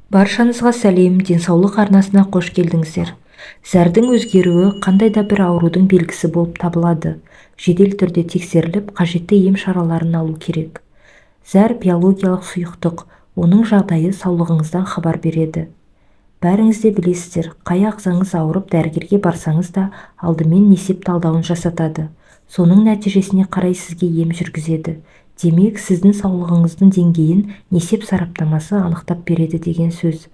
Баршаңызға сәлем, денсаулық арнасына қош келдіңіздер. Зәрдің өзгеруі қандай да бір аурудың белгісі болып табылады. Жедел түрде тексеріліп, қажетті ем шараларын алу керек. Зәр биологиялық сұйықтық, оның жағдайы саулығыңыздан хабар береді. Бәріңіз де білесіздер, қай ағзаңыз ауырып дәрігерге барсаңыз да алдымен несеп талдауын жасатады. Соның нәтижесіне қарай сізге ем жүргізеді. Демек, сіздің саулығыңыздың деңгейін несеп сараптамасы анықтап береді деген сөз.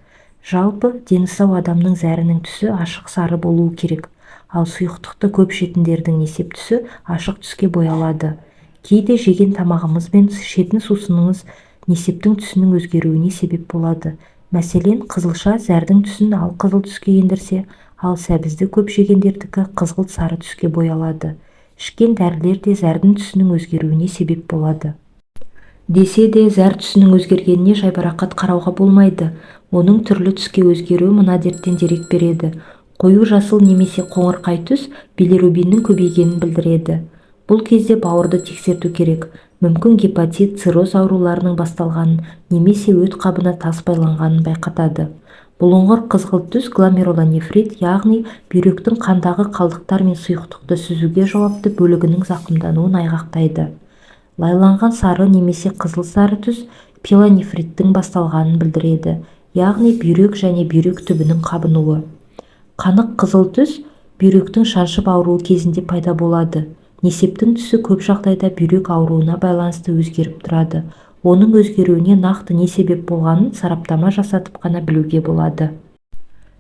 Жалпы, дені сау адамның зәрінің түсі ашық сары болуы керек, ал сұйықтықты көп ішетіндердің несеп түсі ашық түске боялады. Кейде жеген тамағымыз бен ішетін сусыныңыз несептің түсінің өзгеруіне себеп болады. Мәселен, қызылша зәрдің түсін ал қызыл түске ендірсе, ал сәбізді көп жегендердікі қызғылт сары түске боялады. Ішкен дәрілер де зәрдің түсінің өзгеруіне себеп болады. Десе де, зәр түсінің өзгергеніне жайбарақат қарауға болмайды. Оның түрлі түске өзгеруі мына дерттен дерек береді. Қою жасыл немесе қоңырқай түс билирубиннің көбейгенін білдіреді. Бұл кезде бауырды тексерту керек. Мүмкін гепатит, цирроз ауруларының басталғанын немесе өт қабына тас байланғанын байқатады. Бұлыңғыр қызғылт түс гломерулонефрит, яғни бүйректің қандағы қалдықтар мен сұйықтықты сүзуге жауапты бөлігінің зақымдануын айғақтайды. Лайланған сары немесе қызыл сары түс пилонефриттің басталғанын білдіреді, яғни бүйрек және бүйрек түбінің қабынуы. Қанық қызыл түс бүйректің шаншып ауруы кезінде пайда болады. Несептің түсі көп жағдайда бүйрек ауруына байланысты өзгеріп тұрады. Оның өзгеруіне нақты не себеп болғанын сараптама жасатып қана білуге болады.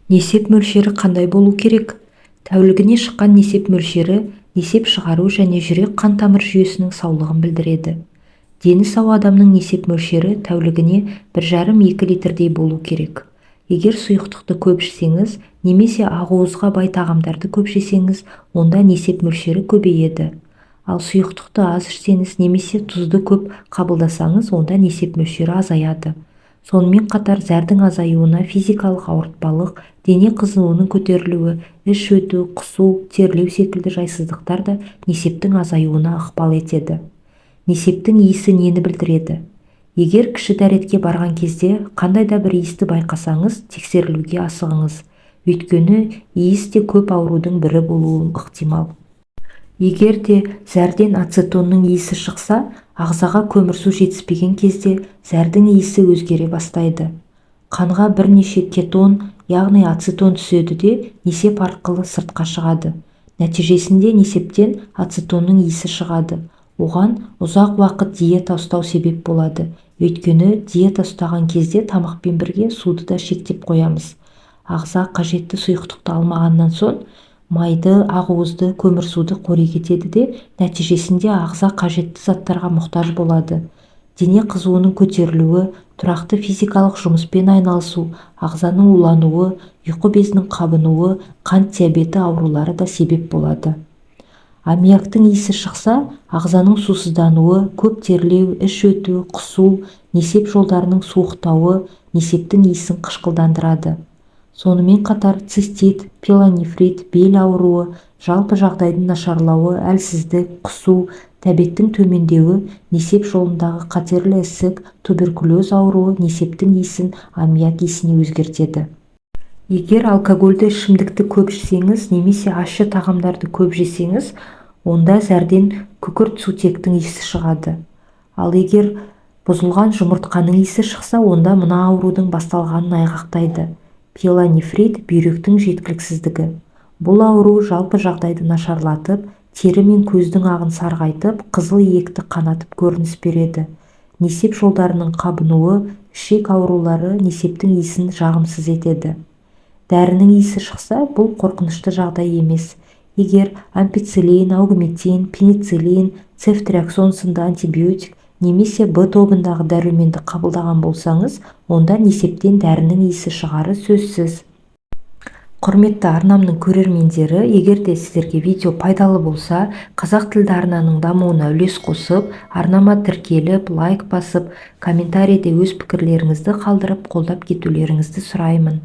Несеп мөлшері қандай болу керек? Тәулігіне шыққан несеп мөлшері несеп шығару және жүрек қан тамыр жүйесінің саулығын білдіреді. Дені сау адамның несеп мөлшері тәулігіне 1,5-2 литрдей болу керек. Егер сұйықтықты көп ішсеңіз, немесе ақуызға бай тағамдарды көп жесеңіз, онда несеп мөлшері көбейеді. Ал сұйықтықты аз ішсеңіз немесе тұзды көп қабылдасаңыз, онда несеп мөлшері азаяды. Сонымен қатар зәрдің азаюына физикалық ауыртпалық, дене қызуының көтерілуі, іш өту, құсу, терлеу секілді жайсыздықтар да несептің азаюына ықпал етеді. Несептің иісі нені білдіреді? Егер кіші дәретке барған кезде қандай да бір иісті байқасаңыз, тексерілуге асығыңыз. Өйткені иіс те көп аурудың бірі болуы ықтимал. Егер де зәрден ацетонның иісі шықса, ағзаға көмірсу жетіспеген кезде зәрдің иісі өзгере бастайды. Қанға бірнеше кетон, яғни ацетон түседі де несеп арқылы сыртқа шығады. Нәтижесінде несептен ацетонның иісі шығады. Оған ұзақ уақыт диета ұстау себеп болады. Өйткені диета ұстаған кезде тамақпен бірге суды да шектеп қоямыз. Ағза қажетті сұйықтықты алмағаннан соң майды, ақуызды, көмірсуды қорек етеді де, нәтижесінде ағза қажетті заттарға мұқтаж болады. Дене қызуының көтерілуі, тұрақты физикалық жұмыспен айналысу, ағзаның улануы, ұйқы безінің қабынуы, қант диабеті аурулары да себеп болады. Аммиактың иісі шықса, ағзаның сусыздануы, көп терлеу, іш өту, құсу, несеп жолдарының суықтауы несептің иісін қышқылдандырады. Сонымен қатар цистит, пилонефрит, бел ауруы, жалпы жағдайдың нашарлауы, әлсіздік, құсу, тәбеттің төмендеуі, несеп жолындағы қатерлі ісік, туберкулез ауруы несептің иісін аммиак иісіне өзгертеді. Егер алкогольді ішімдікті көп ішсеңіз, немесе ащы тағамдарды көп жесеңіз, онда зәрден күкіртсутектің иісі шығады. Ал егер бұзылған жұмыртқаның иісі шықса, онда мына аурудың басталғанын айғақтайды. Пилонефрит бүйректің жеткіліксіздігі. Бұл ауру жалпы жағдайды нашарлатып, тері мен көздің ағын сарғайтып, қызыл иекті қанатып көрініс береді. Несеп жолдарының қабынуы, ішек аурулары несептің иісін жағымсыз етеді. Дәрінің иісі шықса, бұл қорқынышты жағдай емес. Егер ампицилин, аугметин, пенициллин, цефтриаксон сынды антибиотик немесе Б тобындағы дәруменді қабылдаған болсаңыз, онда несептен дәрінің иісі шығары сөзсіз. Құрметті арнамның көрермендері, егер де сіздерге видео пайдалы болса, қазақ тілді арнаның дамуына үлес қосып, арнама тіркеліп, лайк басып, комментарийде өз пікірлеріңізді қалдырып, қолдап кетулеріңізді сұраймын.